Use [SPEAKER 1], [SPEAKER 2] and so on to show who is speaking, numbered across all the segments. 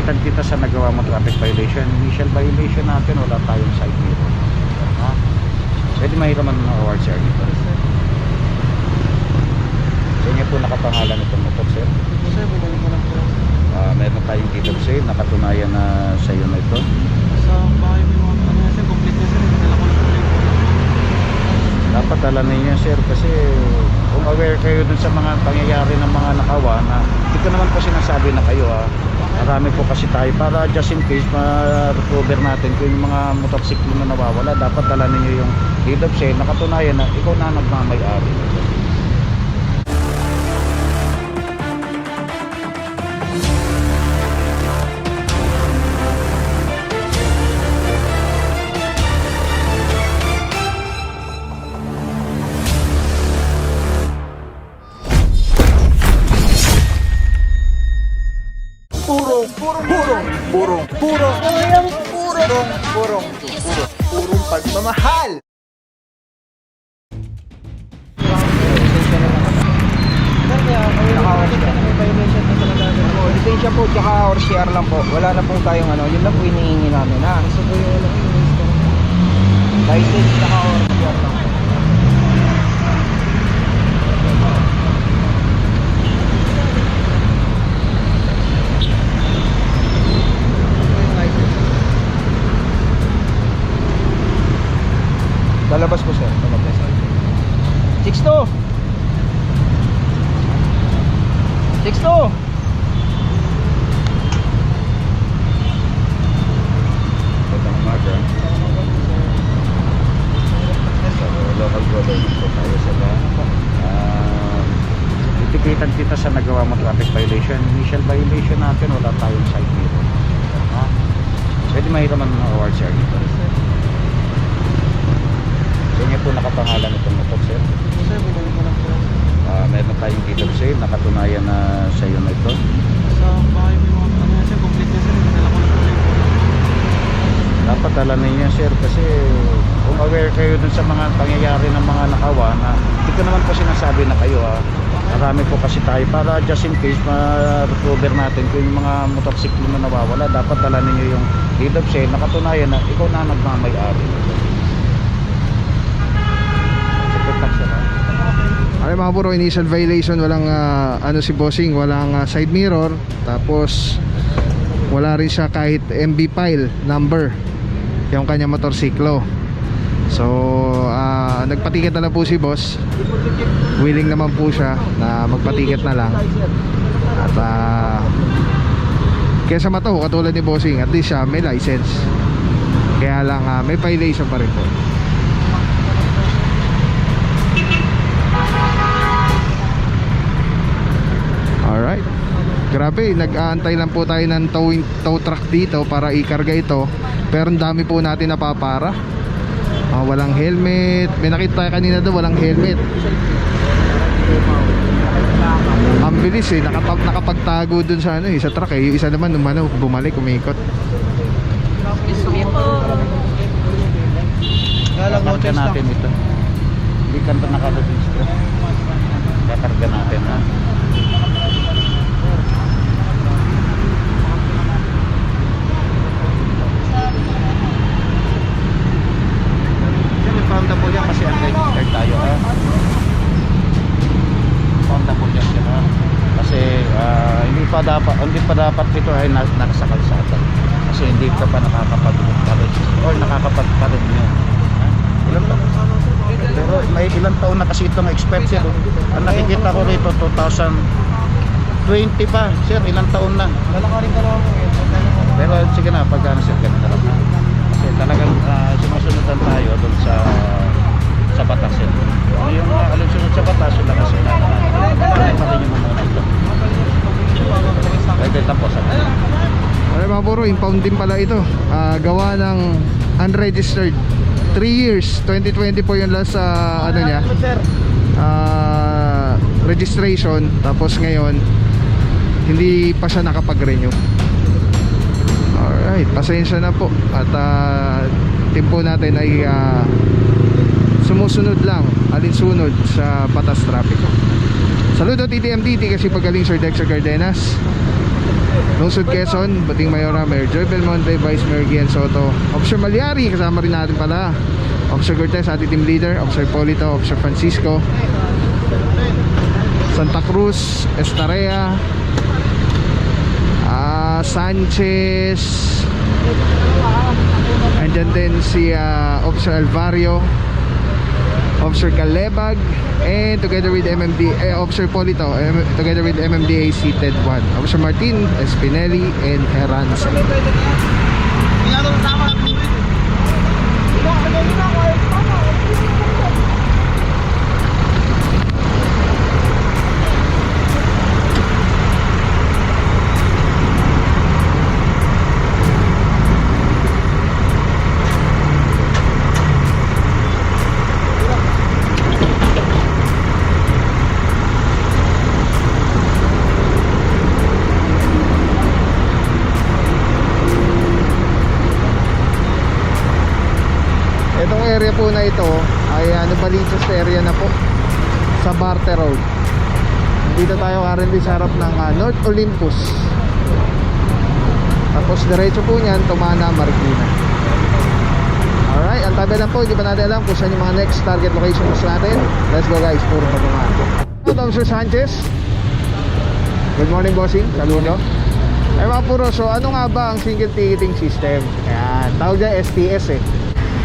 [SPEAKER 1] titikitan kita sa nagawa mo traffic violation. Initial violation natin, wala tayong side mirror. Ha? Pwede mahiraman ng award, sir. Sa inyo po nakapangalan itong motor, sir.
[SPEAKER 2] Sir, binalik ko lang po.
[SPEAKER 1] Meron tayong deed of sale, nakatunayan na sa iyo na ito.
[SPEAKER 2] Sa bahay may mga ano sir, complete na sir. Binala ko lang po.
[SPEAKER 1] Dapat alam ninyo, sir, kasi kung aware kayo dun sa mga pangyayari ng mga nakawa na hindi ko naman po sinasabi na kayo, ha. Marami po kasi tayo para just in case ma-recover natin kung yung mga motorsiklo na nawawala. Dapat alam ninyo yung deed of sale, nakatunayan na ikaw na nagmamay-ari.
[SPEAKER 3] Purong pagmamahal.
[SPEAKER 2] Sir, kaya kayo may violation na talaga.
[SPEAKER 3] Lisensya po, tsaka ORCR lang po. Wala na po tayong ano, yun lang po hinihingi namin ha.
[SPEAKER 2] Gusto ko yung ano,
[SPEAKER 3] License tsaka ORCR lang po. Lalabas po sir, lalabas. 6-2 6-2.
[SPEAKER 1] Magandang umaga. So, local government po tayo sa titikitan kita sa nagawa mo traffic violation. Initial violation natin, wala tayong side mirror. Ha? Pwede mahiraman ng award, sir. Sa inyo po nakapangalan itong motor, sir.
[SPEAKER 2] sir, binalik ko lang po.
[SPEAKER 1] Meron tayong deed of sale, nakatunayan na sa iyo na ito.
[SPEAKER 2] Sa bahay may mga ano sir, complete na sir. Binala ko lang po.
[SPEAKER 1] Dapat alam ninyo, sir, kasi kung aware kayo dun sa mga pangyayari ng mga nakawa na hindi ko naman po sinasabi na kayo, ha. Marami po kasi tayo para just in case ma-recover natin kung yung mga motorsiklo na nawawala. Dapat alam ninyo yung deed of sale, nakatunayan na ikaw na nagmamay-ari.
[SPEAKER 4] Ay mga bro, initial violation, walang ano si bossing, walang side mirror, tapos wala rin siya kahit MB file number yung kanya motorsiklo. So nagpatiket na lang po si boss, willing naman po siya na magpatiket na lang. At kesa mataho katulad ni bossing, at least siya may license, kaya lang may violation pa rin po. Alright, grabe, nag-aantay lang po tayo ng tow truck dito para ikarga ito. Pero ang dami po natin napapara. Walang helmet. May nakita tayo kanina doon, walang helmet. Ang bilis nakapagtago dun sa ano sa truck eh. Yung isa naman bumalik, umikot.
[SPEAKER 1] Kakarga natin ito. Hindi ka pa nakaregister. Kakarga natin, ha. Foundable yan kasi unregistered tayo, ha. Foundable yan sila kasi hindi pa dapat ito ay nasa kalsada kasi hindi ka pa nakakapag-register or nakakapag-renew. Ilang taon? Pero may ilang taon na kasi itong expired, sir. Ang nakikita ko rito 2020 pa, sir. Ilang taon na.
[SPEAKER 2] Lalakarin ka lang po.
[SPEAKER 1] Pero sige na, pagkano, sir, ganun na lang. Kasi talagang sumusunudan tayo dun sa batas, sir. Yung alusunod sa batas, yun na kasi nakakalimutan yung mga ito. Pwede tapos.
[SPEAKER 4] Ay mga bro, impound din pala ito. Gawa ng unregistered. 3 years, 2020 po yung last ano niya, registration. Tapos ngayon hindi pa siya nakapag-renew. Alright, pasensya na po. At team po natin ay sumusunod lang, alinsunod sa batas traffic. Saludo TTMDT kasi pagaling Sir Dexter Cardenas. Lungsod Quezon, Bating Mayora, Mayor Joy Belmonte, Vice Mayor Gian Soto, Officer Malyari, kasama rin natin pala, Officer Cortez, ating team leader, Officer Polito, Officer Francisco, Santa Cruz, Estarea, Sanchez, andyan din si Officer Alvario, Officer Calebag, and together with Officer Polito, together with MMDA seated 1, Officer Martin, Espinelli, and Herans. Itong area po na ito ay Novaliches area na po, sa Barte Road. Dito tayo currently sa harap ng North Olympus. Tapos diretso po niyan, Tumana, Marikina. Alright, ang tabi lang po, hindi pa natin alam kung saan yung mga next target locations natin. Let's go guys, puro pagmamahal. Officer Sanchez, good morning bossing, saludo. Ay mga puro, so ano nga ba ang single ticketing system? Ayan, tawag dyan STS eh.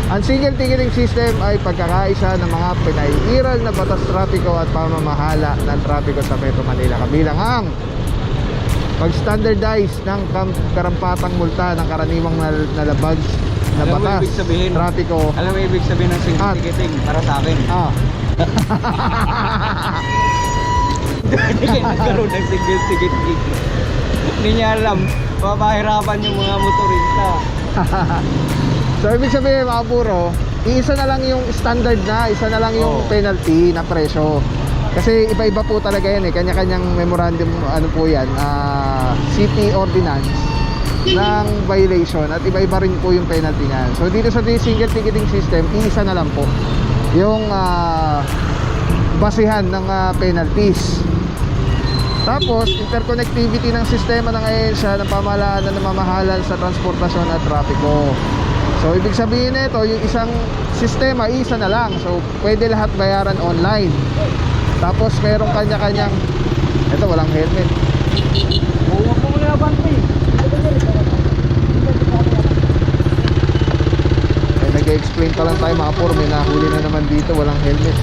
[SPEAKER 4] Ang single ticketing system ay pagkakaisa ng mga pinaiiral na batas trapiko at pamamahala ng trapiko sa Metro Manila, kabilang ang pag-standardize ng karampatang multa ng karaniwang nalabag na
[SPEAKER 3] Alam mo
[SPEAKER 4] batas
[SPEAKER 3] ibig sabihin?
[SPEAKER 4] trapiko.
[SPEAKER 3] Alam mo ibig sabihin ng single ticketing para sa akin? Hindi kayo nagkaroon ng single ticketing. Hindi niya alam, papahirapan yung mga motorista.
[SPEAKER 4] So ibig sabihin mga puro, isa na lang yung standard na, isa na lang yung penalty na presyo. Kasi iba-iba po talaga yan eh, kanya-kanyang memorandum, ano po yan, city ordinance ng violation, at iba-iba rin po yung penalty niyan. So dito sa single ticketing system, isa na lang po yung basihan ng penalties. Tapos interconnectivity ng sistema ng ahensya ng pamahalaan na namamahalan sa transportasyon at trapiko. So ibig sabihin nito, yung isang sistema isa na lang. So pwede lahat bayaran online. Tapos merong kanya-kanyang, ito walang helmet.
[SPEAKER 2] Huwag mo muna abante.
[SPEAKER 4] Eh, nag-explain pa lang tayo mga por, may nahuli na naman dito, walang helmet.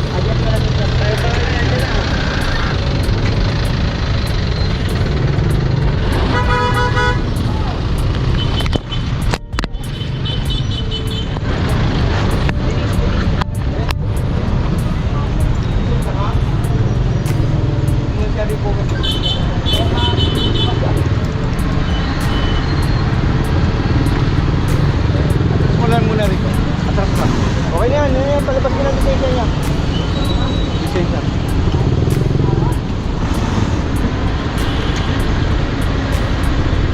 [SPEAKER 3] Muna rito. Atras pa. Okay na yan. Palabas mo na lisensya niya. Lisensya.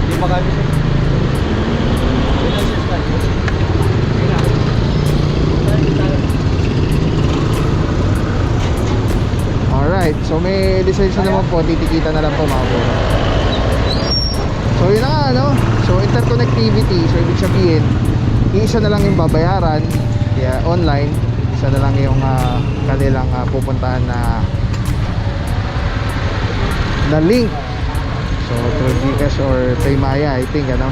[SPEAKER 3] Hindi makalisensya.
[SPEAKER 4] Alright, so may lisensya naman po, titikita na lang po mga puro. So yun na nga, no? So interconnectivity, so ibig sabihin isa na lang yung babayaran, kaya online, isa na lang yung kanilang pupuntahan na link. So through Gcash or Paymaya, I think, ano.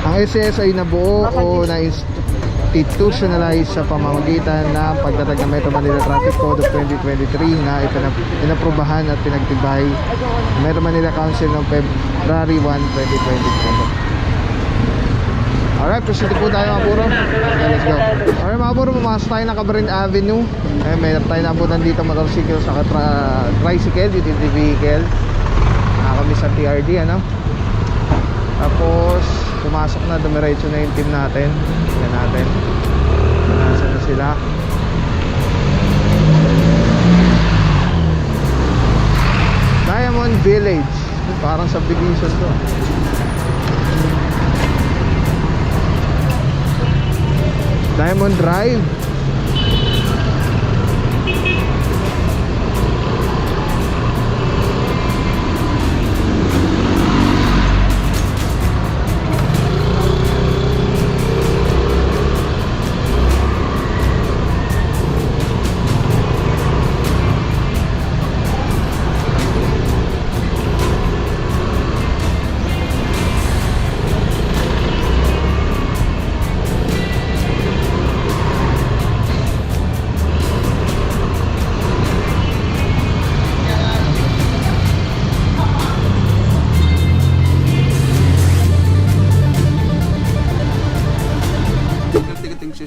[SPEAKER 4] Ang SCS ay nabuo o na-institutionalize sa pamamagitan ng pagtatag ng Metro Manila Traffic Code of 2023 na inaprubahan at pinagtibay ng Metro Manila Council noong February 1, 2023. Alright, proceed po tayo mga puro. Okay, let's go. Alright mga puro, pumasok tayo ng Cabarin Avenue. Mayroon tayo nabutan dito motorcycle sa tricycle, utility vehicle. Kami sa TRD, ano. Tapos pumasok na, dumiretso na yung team natin. Yan natin. Nasa na sila. Diamond Village. Parang subdivision to. Diamond Drive.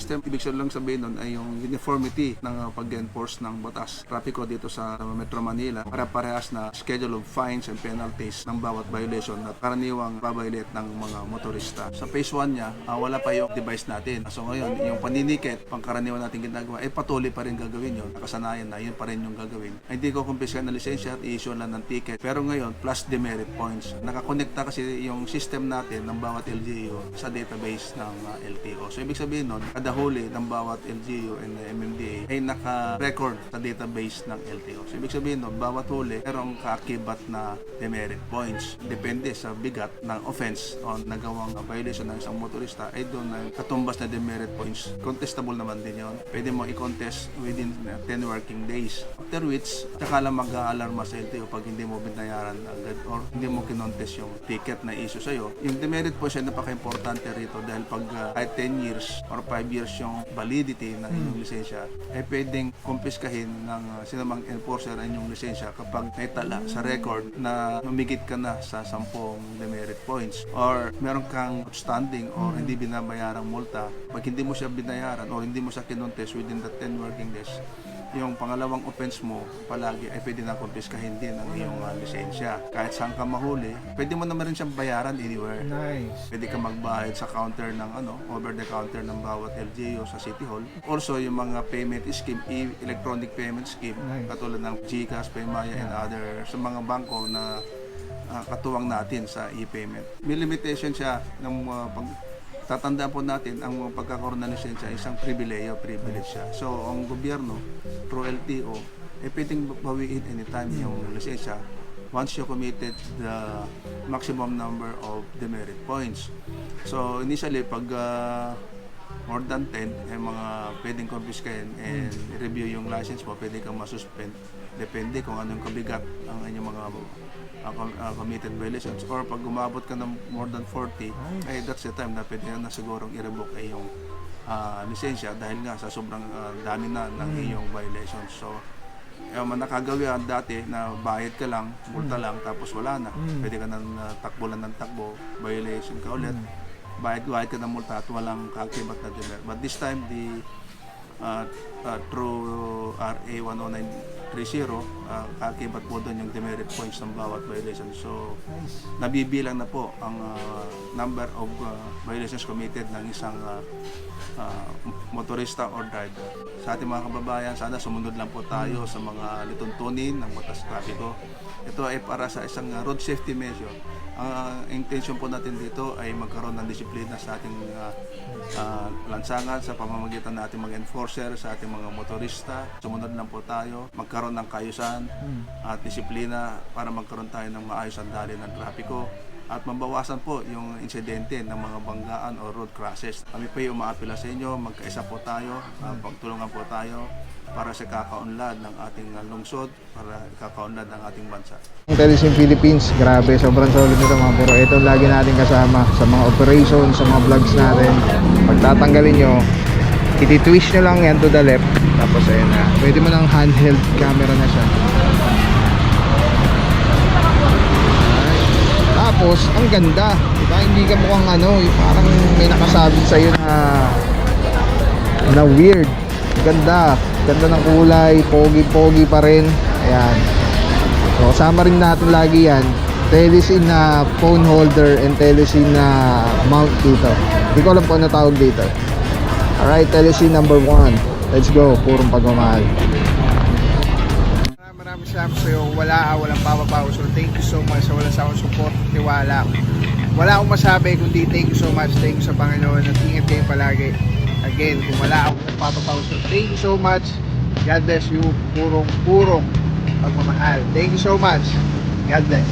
[SPEAKER 5] system, ibig lang sabihin nun ay yung uniformity ng pag-enforce ng batas trapiko dito sa Metro Manila para parehas na schedule of fines and penalties ng bawat violation na karaniwang babaylet ng mga motorista. Sa phase 1 niya, wala pa yung device natin. So ngayon, yung paninikit, pangkaraniwan natin ginagawa, patuloy pa rin gagawin yun. Nakasanayan na, yun pa rin yung gagawin. Ay, hindi ko kumpiska na lisensya at i-issue lang ng ticket. Pero ngayon, plus demerit points. Nakakonekta kasi yung system natin ng bawat LGU sa database ng LTO. So ibig sabihin nun, kada huli ng bawat LGU and MMDA ay naka-record sa database ng LTO. So ibig sabihin nun, bawat huli merong kaakibat na demerit points. Depende sa bigat ng offense o nagawang violation ng isang motorista ay doon na katumbas na demerit points. Contestable naman din yun. Pwede mo i-contest within 10 working days. After which, saka lang mag-aalarma sa LTO pag hindi mo binayaran agad or hindi mo kinontest yung ticket na issue sa'yo. Yung demerit points ay napaka-importante rito dahil pag kahit 10 years or 5 years yung validity ng inyong lisensya ay pwedeng kumpiskahin ng sinamang enforcer ang inyong lisensya kapag naitala sa record na humigit ka na sa 10 demerit points or meron kang outstanding or hindi binabayarang multa. Pag hindi mo siya binayaran or hindi mo siya kinontest within the 10 working days, yung pangalawang offense mo palagi ay pwede na kumpiskahin din ang iyong lisensya. Kahit saan ka mahuli, pwede mo naman rin siyang bayaran anywhere.
[SPEAKER 4] Nice.
[SPEAKER 5] Pwede ka magbayad sa counter ng over the counter ng bawat LGU sa City Hall. Also, yung mga payment scheme, electronic payment scheme, katulad ng GCash, Paymaya, and other sa mga bangko na katuwang natin sa e-payment. May limitation siya ng tatandaan po natin ang pagkakaroon ng lisensya isang privilege siya. So, ang gobyerno, through LTO, pwedeng bawiin anytime yung lisensya once you committed the maximum number of demerit points. So, initially, pag more than 10, mga pwedeng confiscahin and review yung license mo, pwede kang masuspend. Depende kung anong kabigat ang inyong mga committed violations. Or pag umabot ka ng more than 40, that's the time na pwede na sigurong i-revoke ay yung lisensya dahil nga sa sobrang dami na ng iyong violations. So, nakagawi dati na bayad ka lang, multa lang, tapos wala na. Pwede ka nang takbo lang ng takbo, violation ka ulit, bayad ka ng multa at walang kaakibat na demerit. But this time, through RA 10930, kaakibat po doon yung demerit points ng bawat violation. So, nabibilang na po ang number of violations committed ng isang motorista or driver. Sa ating mga kababayan, sana sumunod lang po tayo sa mga lituntunin ng batas trapiko. Ito ay para sa isang road safety measure. Ang intention po natin dito ay magkaroon ng disiplina sa ating lansangan sa pamamagitan natin mga enforcer, sa ating mga motorista. Sumunod lang po tayo, magkaroon ng kaayusan at disiplina para magkaroon tayo ng maayos ang daloy ng trapiko at mabawasan po yung insidente ng mga banggaan o road crashes. Kami po yung umaapila sa inyo, magkaisa po tayo, pagtulungan po tayo para sa kakaunlad ng ating lungsod, para kakaunlad ng ating bansa.
[SPEAKER 4] Telesim Philippines, grabe, sobrang solid nito mga bro. Ito lagi natin kasama sa mga operations, sa mga vlogs natin. Pagtatanggalin nyo, iti-twist nyo lang yan to the left. Tapos ayun na, pwede mo ng handheld camera na siya. Tapos, ang ganda, diba? Hindi ka mukhang parang may nakasabit sa'yo na weird. Ganda ng kulay, pogi pa rin. Ayan. So, kasama rin natin lagi yan. Telesin na phone holder and telesin na mount dito. Hindi ko alam po ano tawag dito. Alright, telesin number 1. Let's go, purong pagmamahal. Maraming salamat sa'yo. Walang papabaw. So thank you so much sa walang sawang support, tiwala. Wala akong masabi kundi thank you so much. Thank you sa Panginoon at ingat kayo palagi. Again, kung wala akong papabaw. So thank you so much. God bless you. Purong pagmamahal. Thank you so much. God bless.